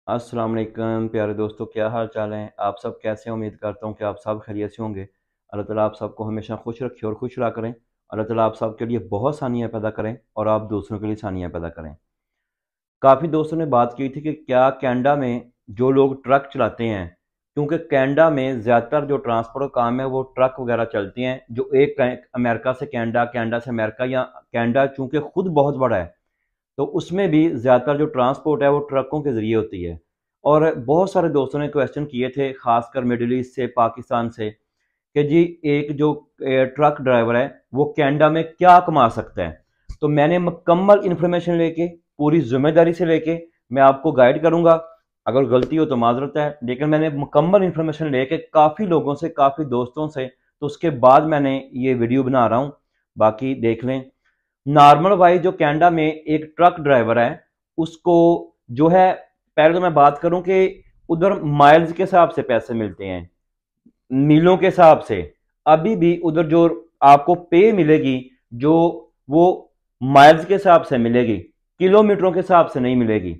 अस्सलाम वालेकुम प्यारे दोस्तों, क्या हाल चाल हैं। आप सब कैसे हैं। उम्मीद करता हूँ कि आप सब खैरियत से होंगे। अल्लाह ताला आप सबको हमेशा खुश रखे और खुश रहा करें। अल्लाह ताला आप सबके लिए बहुत सानियाँ पैदा करें और आप दूसरों के लिए सानियाँ पैदा करें। काफ़ी दोस्तों ने बात की थी कि क्या कनाडा में जो लोग ट्रक चलाते हैं, क्योंकि कनाडा में ज़्यादातर जो ट्रांसपोर्ट का काम है वो ट्रक वगैरह चलती हैं, जो एक अमेरिका से कनाडा, कनाडा से अमेरिका, या कनाडा चूँकि खुद बहुत बड़ा है तो उसमें भी ज़्यादातर जो ट्रांसपोर्ट है वो ट्रकों के ज़रिए होती है। और बहुत सारे दोस्तों ने क्वेश्चन किए थे, ख़ासकर मिडल ईस्ट से, पाकिस्तान से, कि जी एक जो ट्रक ड्राइवर है वो कनाडा में क्या कमा सकता है। तो मैंने मुकम्मल इन्फॉर्मेशन लेके, पूरी जिम्मेदारी से लेके मैं आपको गाइड करूंगा। अगर गलती हो तो माजरत है, लेकिन मैंने मुकम्मल इन्फॉर्मेशन लेके काफ़ी लोगों से, काफ़ी दोस्तों से, तो उसके बाद मैंने ये वीडियो बना रहा हूँ। बाकी देख लें। नॉर्मल वाइज जो कनाडा में एक ट्रक ड्राइवर है उसको जो है, पहले तो मैं बात करूं कि उधर माइल्स के हिसाब से पैसे मिलते हैं, मीलों के हिसाब से। अभी भी उधर जो आपको पे मिलेगी, जो वो माइल्स के हिसाब से मिलेगी, किलोमीटरों के हिसाब से नहीं मिलेगी।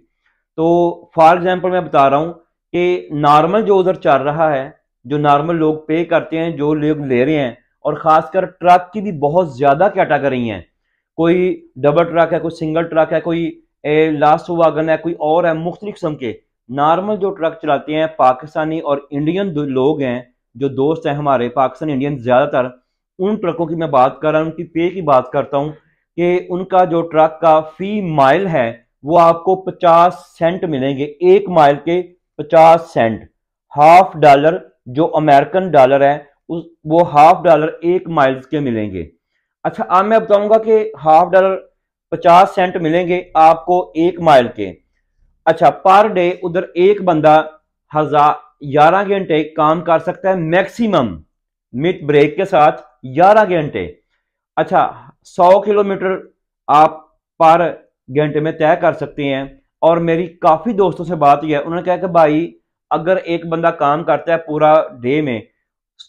तो फॉर एग्जांपल मैं बता रहा हूं कि नॉर्मल जो उधर चल रहा है, जो नॉर्मल लोग पे करते हैं, जो लोग ले रहे हैं, और खासकर ट्रक की भी बहुत ज्यादा कैटेगरी हैं। कोई डबल ट्रक है, कोई सिंगल ट्रक है, कोई लास्ट वागन है, कोई और है, मुख्तलिफ किस्म के नॉर्मल जो ट्रक चलाते हैं पाकिस्तानी और इंडियन लोग हैं, जो दोस्त हैं हमारे पाकिस्तान इंडियन ज़्यादातर, उन ट्रकों की मैं बात कर रहा हूँ, उनकी पे की बात करता हूँ कि उनका जो ट्रक का फी माइल है वो आपको 50 सेंट मिलेंगे, एक माइल के 50 सेंट, हाफ डॉलर। जो अमेरिकन डॉलर है उस वो हाफ डॉलर एक माइल्स के मिलेंगे। अच्छा, अब मैं बताऊंगा कि हाफ डॉलर 50 सेंट मिलेंगे आपको एक माइल के। अच्छा, पर डे उधर एक बंदा 11 घंटे काम कर सकता है मैक्सिमम, मिड ब्रेक के साथ 11 घंटे। अच्छा, 100 किलोमीटर आप पर घंटे में तय कर सकते हैं। और मेरी काफी दोस्तों से बात हुई है, उन्होंने कहा कि भाई अगर एक बंदा काम करता है पूरा डे में,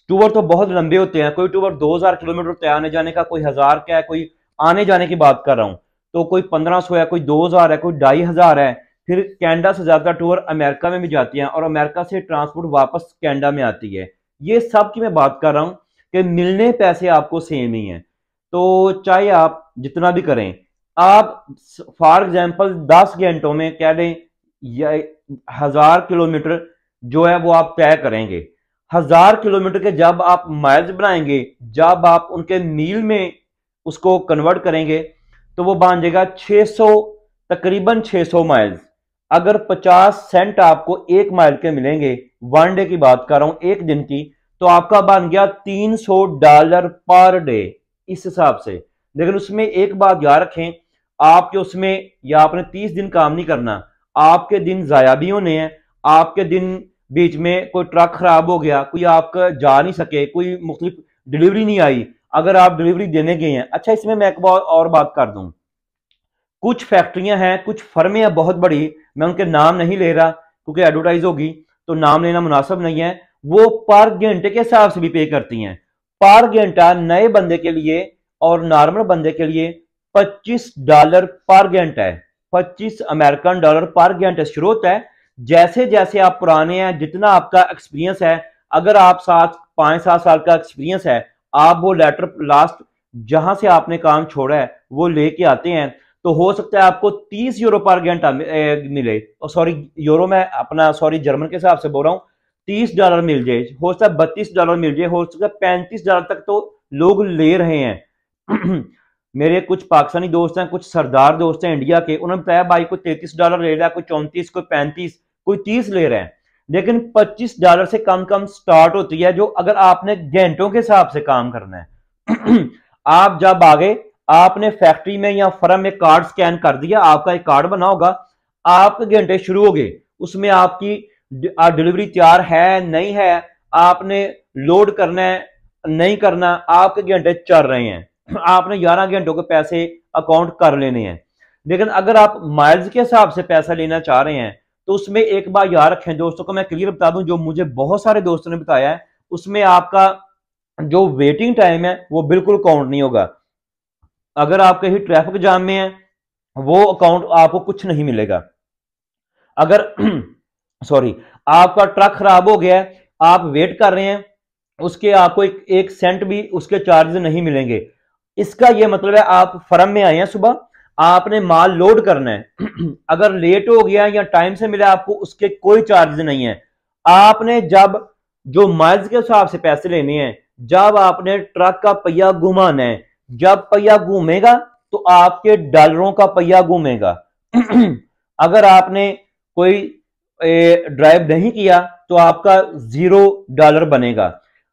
टूर तो बहुत लंबे होते हैं, कोई टूर 2000 किलोमीटर होता है आने जाने का, कोई 1000 का है, कोई आने जाने की बात कर रहा हूं, तो कोई 1500 है, कोई 2000 है, कोई 2500 है। फिर कनाडा से ज्यादा टूर अमेरिका में भी जाती हैं और अमेरिका से ट्रांसपोर्ट वापस कनाडा में आती है। ये सब की मैं बात कर रहा हूं कि मिलने पैसे आपको सेम ही हैं। तो चाहे आप जितना भी करें, आप फॉर एग्जाम्पल 10 घंटों में कह लें या 1000 किलोमीटर जो है वो आप तय करेंगे। 1000 किलोमीटर के जब आप माइल्स बनाएंगे, जब आप उनके मील में उसको कन्वर्ट करेंगे, तो वो बन जाएगा 600, तकरीबन 600 माइल्स। अगर 50 सेंट आपको एक माइल के मिलेंगे, वन डे की बात कर रहा हूं, एक दिन की, तो आपका बन गया $300 पर डे इस हिसाब से। लेकिन उसमें एक बात याद रखें, आपके उसमें, या आपने 30 दिन काम नहीं करना, आपके दिन जाया भी होने हैं। आपके दिन बीच में कोई ट्रक खराब हो गया, कोई आपका जा नहीं सके, कोई मुख्तलिफ डिलीवरी नहीं आई, अगर आप डिलीवरी देने गए हैं। अच्छा, इसमें मैं एक और बात कर दूं, कुछ फैक्ट्रियां हैं, कुछ फर्में हैं बहुत बड़ी, मैं उनके नाम नहीं ले रहा क्योंकि एडवर्टाइज होगी तो नाम लेना मुनासिब नहीं है। वो पर घंटे के हिसाब से भी पे करती हैं। पर घंटा नए बंदे के लिए और नॉर्मल बंदे के लिए $25 पर घंटा है। 25 अमेरिकन डॉलर पर घंटे शुरू होता है। जैसे जैसे आप पुराने हैं, जितना आपका एक्सपीरियंस है, अगर आप 5-7 साल का एक्सपीरियंस है, आप वो लेटर लास्ट जहां से आपने काम छोड़ा है वो लेके आते हैं, तो हो सकता है आपको 30 यूरो पर घंटा मिले। सॉरी, यूरो में अपना, सॉरी जर्मन के हिसाब से बोल रहा हूँ, $30 मिल जाए, हो सकता है $32 मिल जाए, हो सकता है $35 तक तो लोग ले रहे हैं। मेरे कुछ पाकिस्तानी दोस्त हैं, कुछ सरदार दोस्त हैं इंडिया के, उन्होंने बताया भाई कोई $33 ले रहा है, कोई 34, कोई 35, कोई 30 ले रहे हैं। लेकिन $25 से कम कम स्टार्ट होती है, जो अगर आपने घंटों के हिसाब से काम करना है। आप जब आगे, आपने फैक्ट्री में या फर्म में कार्ड स्कैन कर दिया, आपका एक कार्ड बना होगा, आपके घंटे शुरू हो गए। उसमें आपकी डिलीवरी तैयार है नहीं है, आपने लोड करना है नहीं करना, आपके घंटे चल रहे हैं, आपने 11 घंटों के पैसे अकाउंट कर लेने हैं। लेकिन अगर आप माइल्स के हिसाब से पैसा लेना चाह रहे हैं, तो उसमें एक बार याद रखें दोस्तों को, मैं क्लियर बता दूं, जो मुझे बहुत सारे दोस्तों ने बताया है, उसमें आपका जो वेटिंग टाइम है वो बिल्कुल काउंट नहीं होगा। अगर आप कहीं ट्रैफिक जाम में हैं, वो अकाउंट आपको कुछ नहीं मिलेगा। अगर सॉरी, आपका ट्रक खराब हो गया है, आप वेट कर रहे हैं, उसके आपको एक सेंट भी उसके चार्ज नहीं मिलेंगे। इसका यह मतलब है आप फर्म में आए हैं, सुबह आपने माल लोड करना है अगर लेट हो गया या टाइम से मिला आपको, उसके कोई चार्ज नहीं है। आपने जब जो माइल्स के हिसाब से पैसे लेने हैं, जब आपने ट्रक का पहिया घुमाना है, जब पहिया घूमेगा तो आपके डॉलरों का पहिया घूमेगा अगर आपने कोई ड्राइव नहीं किया तो आपका $0 बनेगा।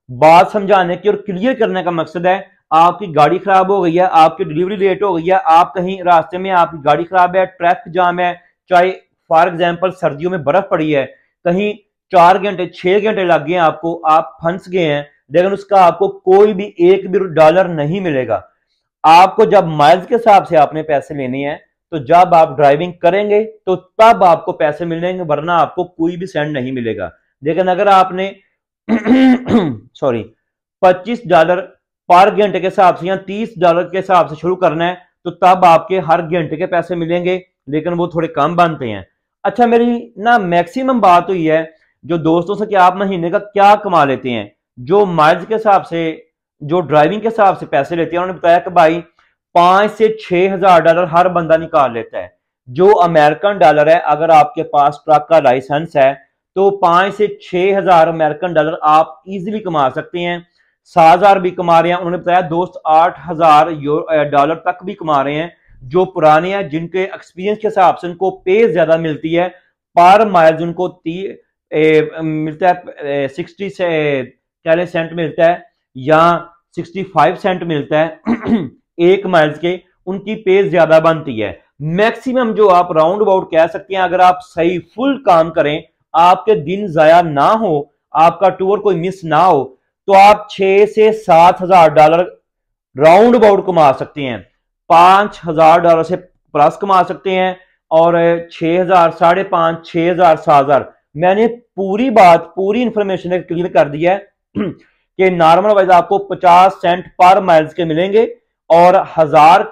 बात समझाने की और क्लियर करने का मकसद है, आपकी गाड़ी खराब हो गई है, आपकी डिलीवरी लेट हो गई है, आप कहीं रास्ते में आपकी गाड़ी खराब है, ट्रैफिक जाम है, चाहे फॉर एग्जांपल सर्दियों में बर्फ पड़ी है, कहीं 4 घंटे 6 घंटे लग गए आपको, आप फंस गए हैं, लेकिन उसका आपको कोई भी एक भी डॉलर नहीं मिलेगा। आपको जब माइल्स के हिसाब से आपने पैसे लेने हैं, तो जब आप ड्राइविंग करेंगे तो तब आपको पैसे मिलेंगे, वरना आपको कोई भी सेंड नहीं मिलेगा। लेकिन अगर आपने सॉरी $25 पर घंटे के हिसाब से या $30 के हिसाब से शुरू करना है, तो तब आपके हर घंटे के पैसे मिलेंगे, लेकिन वो थोड़े कम बनते हैं। अच्छा, मेरी ना मैक्सिमम बात हुई है जो दोस्तों से कि आप महीने का क्या कमा लेते हैं, जो माइल्स के हिसाब से, जो ड्राइविंग के हिसाब से पैसे लेते हैं, उन्होंने बताया कि भाई $5,000 से $6,000 हर बंदा निकाल लेता है। जो अमेरिकन डॉलर है, अगर आपके पास ट्रक का लाइसेंस है तो $5,000 से $6,000 अमेरिकन डॉलर आप इजीली कमा सकते हैं। 7,000 भी कमा रहे हैं, उन्होंने बताया दोस्त $8,000 तक भी कमा रहे हैं, जो पुराने हैं, जिनके एक्सपीरियंस के हिसाब से उनको पे ज्यादा मिलती है, पर माइल्स उनको मिलता है 60 से सेंट मिलता है या 65 सेंट मिलता है एक माइल्स के, उनकी पे ज्यादा बनती है। मैक्सिमम जो आप राउंड अबाउट कह सकते हैं, अगर आप सही फुल काम करें, आपके दिन जाया ना हो, आपका टूर कोई मिस ना हो, तो आप $6,000 से $7,000 राउंड अबाउट कमा सकते हैं। $5,000 से प्लस कमा सकते हैं, और 6,000, 5,500, 6,000, 7,000। मैंने पूरी बात, पूरी इंफॉर्मेशन क्लियर कर दी है कि नॉर्मल वाइज आपको 50 सेंट पर माइल्स के मिलेंगे, और 1000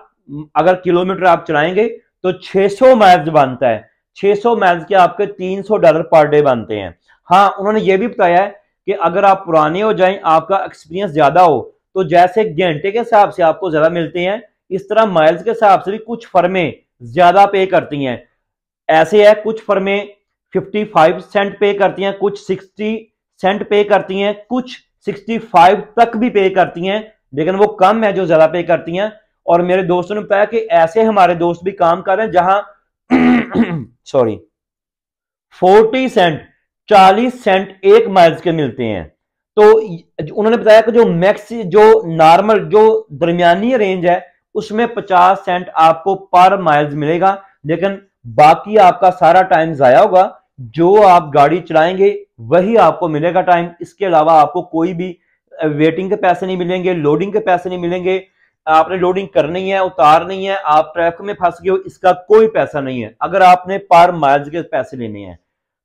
अगर किलोमीटर आप चलाएंगे तो 600 माइल्स बनता है। 600 माइल्स के आपके $300 पर डे बनते हैं। हाँ, उन्होंने ये भी बताया है कि अगर आप पुराने हो जाएं, आपका एक्सपीरियंस ज्यादा हो, तो जैसे घंटे के हिसाब से आपको ज्यादा मिलते हैं, इस तरह माइल्स के हिसाब से भी कुछ फर्में ज्यादा पे करती हैं। ऐसे है, कुछ फर्में 55 सेंट पे करती हैं, कुछ 60 सेंट पे करती हैं, कुछ 65 तक भी पे करती हैं, लेकिन वो कम है जो ज्यादा पे करती हैं। और मेरे दोस्तों ने बताया कि ऐसे हमारे दोस्त भी काम कर रहे हैं जहां सॉरी 40 सेंट, 40 सेंट एक माइल्स के मिलते हैं। तो उन्होंने बताया कि जो नॉर्मल, जो दरमियानी रेंज है, उसमें 50 सेंट आपको पर माइल्स मिलेगा, लेकिन बाकी आपका सारा टाइम जाया होगा। जो आप गाड़ी चलाएंगे वही आपको मिलेगा टाइम, इसके अलावा आपको कोई भी वेटिंग के पैसे नहीं मिलेंगे, लोडिंग के पैसे नहीं मिलेंगे। आपने लोडिंग करनी है, उतारनी है, आप ट्रैफिक में फंस गए हो, इसका कोई पैसा नहीं है। अगर आपने पर माइल्स के पैसे लेने हैं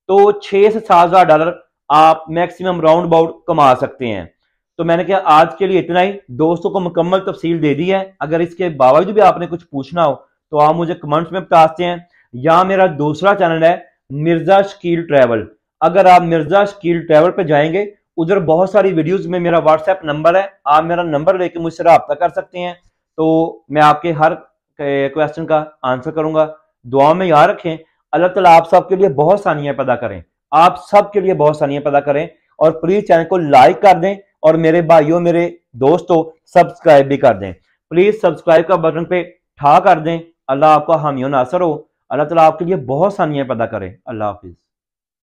तो $6,000 से $7,000 आप मैक्सिमम राउंड अबाउट कमा सकते हैं। तो मैंने कहा आज के लिए इतना ही, दोस्तों को मुकम्मल तफसील दे दी है। अगर इसके बावजूद भी आपने कुछ पूछना हो तो आप मुझे कमेंट्स में बता सकते हैं, या मेरा दूसरा चैनल है मिर्जा शकील ट्रैवल। अगर आप मिर्जा शकील ट्रैवल पे जाएंगे, उधर बहुत सारी वीडियोस में मेरा व्हाट्सएप नंबर है, आप मेरा नंबर लेके मुझसे रब्ता कर सकते हैं, तो मैं आपके हर क्वेश्चन का आंसर करूंगा। दुआ में याद रखें, अल्लाह ताला आप सबके लिए बहुत सानियां पैदा करें, आप सबके लिए बहुत सानियां पैदा करें। और प्लीज चैनल को लाइक कर दें, और मेरे भाइयों, मेरे दोस्तों, सब्सक्राइब भी कर दें। प्लीज सब्सक्राइब का बटन पे ठा कर दें। अल्लाह आपका हामी नासर हो। अल्लाह ताला आपके लिए बहुत सानियां पैदा करें। अल्लाह हाफिज।